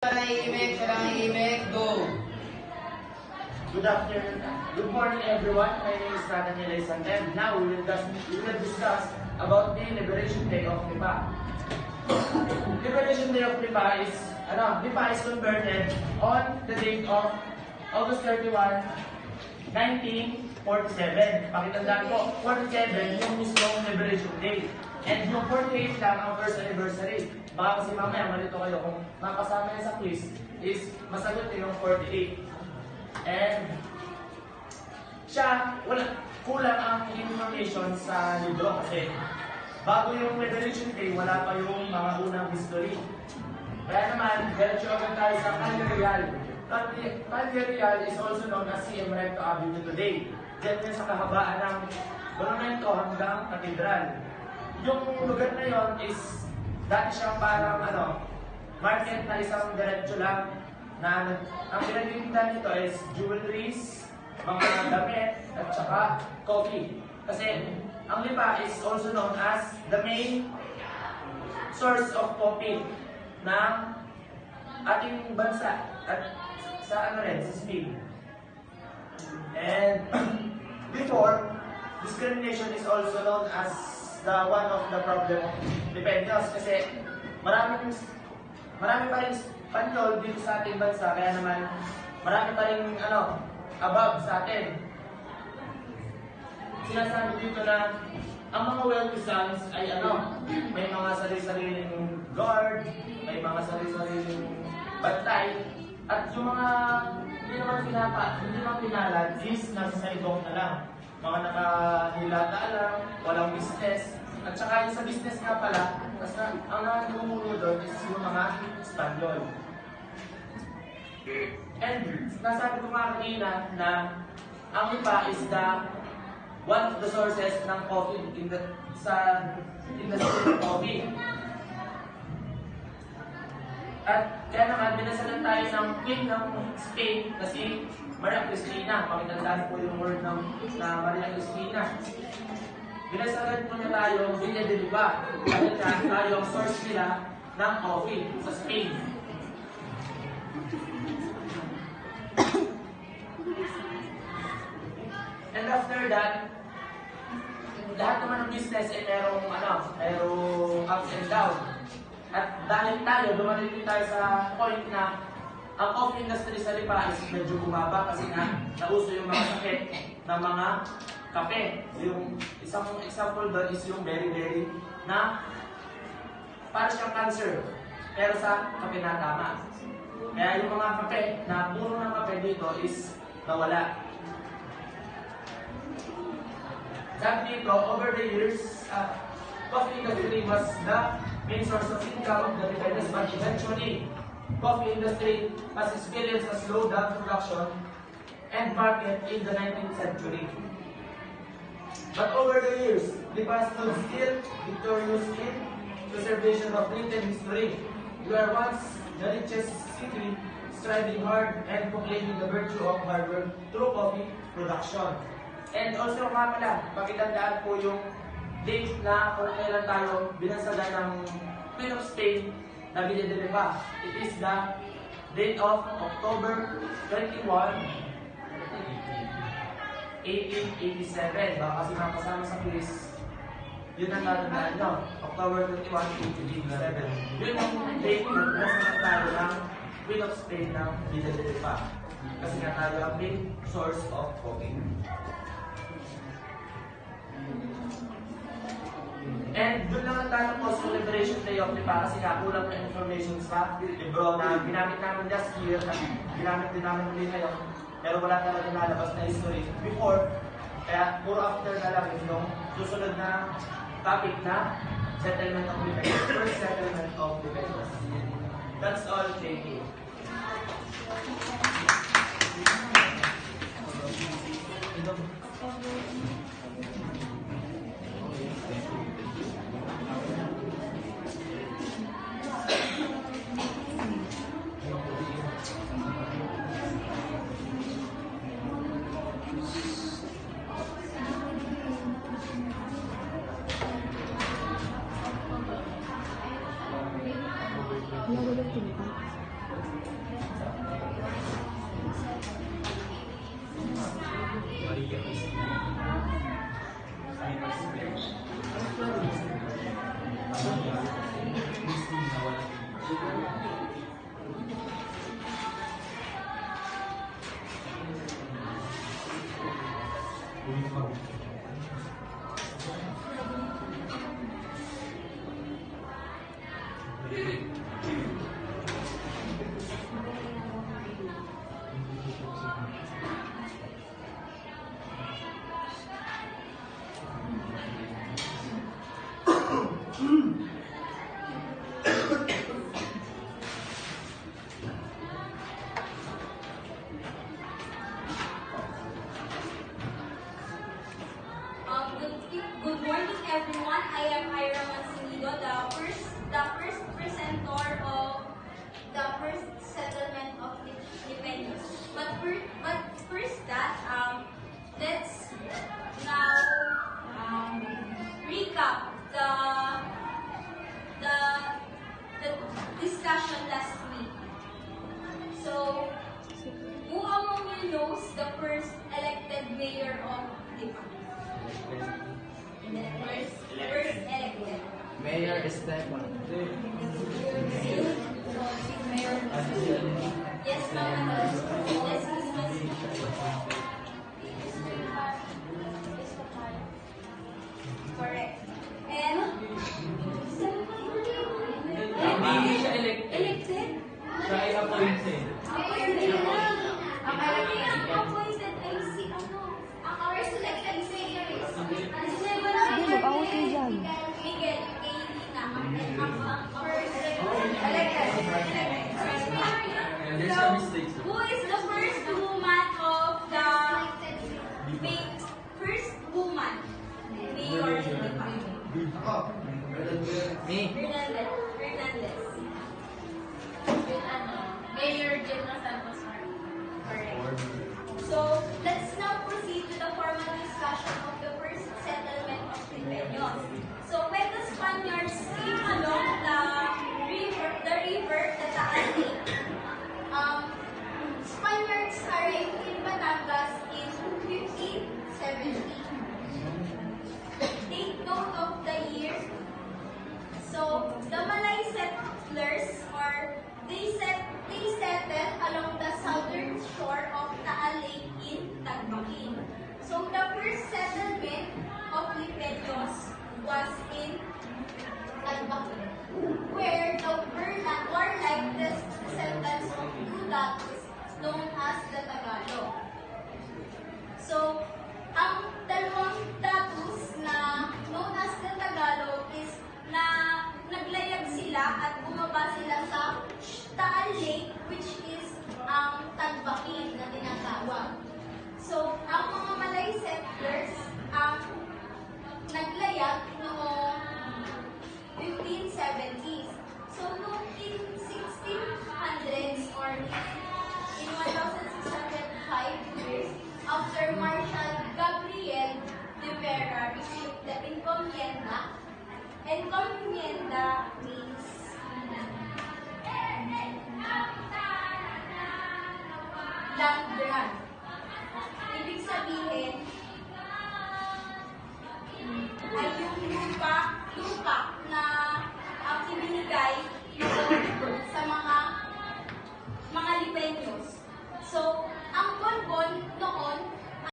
Tahimik, go! Good afternoon. Good morning, everyone. My name is Nathaniel Aysanten. Now we will discuss about the Liberation Day of Lipa. Liberation Day of Lipa is converted on the date of August 31, 1947. Pakitandaan ko, 47 yung mismong Liberation Day. And yung 48 lang ang first anniversary. Baka kasi mamaya malito kayo kung makasama niya sa quiz is masagot yung 48. And siya, kulang ang information sa libro kasi bago yung Liberation Day, wala pa yung mga unang history. Kaya naman, diretso agad tayo sa Calle Real. Calle Real is also known as CM Recto Avenue today. Diyan yun sa kahabaan ng monumento hanggang katedral. Yung lugar na yon is dati siyang parang market na isang diretso lang na ang pinagtitinda nito is jewelries, mga damit, at saka coffee. Kasi ang Lipa is also known as the main source of coffee ng ating bansa at sa sa Spain. And before, discrimination is also known as one of the problem of Filipinos kasi marami pa rin Espanyol dito sa ating bansa, kaya naman marami pa rin above sa atin. Sinasabi dito na ang mga wealthy sons ay may mga sarili-sariling guard, may mga sarili-sariling bantay, at yung mga hindi naman pinalad is nasa saligong na lang. Mga nakahilata lang, walang business. At saka yung sa business nga pala, ang nangunguna doon is yung mga Espanyol. And nasabi ko nga kanina na ang Lipa is one of the sources ng coffee sa industry ng coffee. At kaya naman, binasalan tayo ng Queen ng Spain na si Maria Cristina. Pakitandaan po yung word na Maria Cristina. Binasalan po niya tayo Villa de Lipa. Dahil tayo ang source nila ng coffee sa Spain. And after that, lahat naman ng business ay merong ups and down. At dahil dumating tayo sa point na ang coffee industry sa Lipa is medyo bumaba kasi nauso yung mga sakit ng mga kape. Yung isang example doon is yung berry na para siyang cancer, pero sa kape na tama. Kaya yung mga kape na puro ng kape dito is nawala. Sabi dito, over the years, coffee industry was the main source of income of the Filipinos, but eventually, coffee industry has experienced a slowdown production and market in the 19th century. But over the years, Lipa stood still victorious in preservation of written history. We are once the richest city, striving hard and proclaiming the virtue of hard work through coffee production. And also nga pala, pakitandaan po yung date na kung kailan tayo binansagan ng Queen of Spain na Villa de Lipa. It is the date of October 21, 1887. Baka kasi makasama sa quiz, yun ang natandaan nyo. October 21, 1887. Yun ang date na binansagan tayo ng Queen of Spain ng Villa de Lipa. Kasi nga tayo ang main source of coffee. And doon lang tayo po sa Liberation Day of Lipa kasi kulang na information sa libro na ginamit namin last year at ginamit din namin ulit ngayon, pero wala talaga nalabas na history before, kaya puro after na lang yung susunod na topic na settlement of Lipa, first settlement of Lipa. That's all, thank you. Ano ba Good morning, everyone. I am Ira Mansinido, the first presenter of the first settlement of Lipeños. But first that let's now recap the discussion last week. So, who among you knows the first elected mayor of Lipa? First elected. Mayor Esteban. Yes, ma'am. Yes, correct. And Hindi siya elected. elected? Siya ay appointed. Appointed. Ang appointed ay si ano? Ang first elected mayor is mag-awat kayo dyan. Miguel Kaylina. Ang first elected. And there's So, a mistake. who is the first woman of the first woman mayor in the country? Me. Hernandez. Mayor Gemma Santos Martin. Correct. So, let's now proceed to the formal discussion of the first settlement of Lipeños. So, when the Spaniards came along the river, the Taal Lake, Spaniards arrived in Batangas in 1570. Take note of the year. So, the Malay settlers they settled along the southern shore of Taal Lake in Tagbakin. So, the first settlement of Lipeños was in Tagbakin, where the warlike descendants of two datus known as the Tagalog. So, ang dalawang datus na known as the Tagalog is na naglayag sila at bumaba sila sa Taal Lake, which is ang Tagbakin na tinatawag. So, ang mga Malay settlers ang naglayag noong 1570s. So, noong in 1600s or in 1605 years, after Marshal Gabriel de Vera received the encomienda. Encomienda means land grant. Ibig sabihin ay yung lupa na ibinigay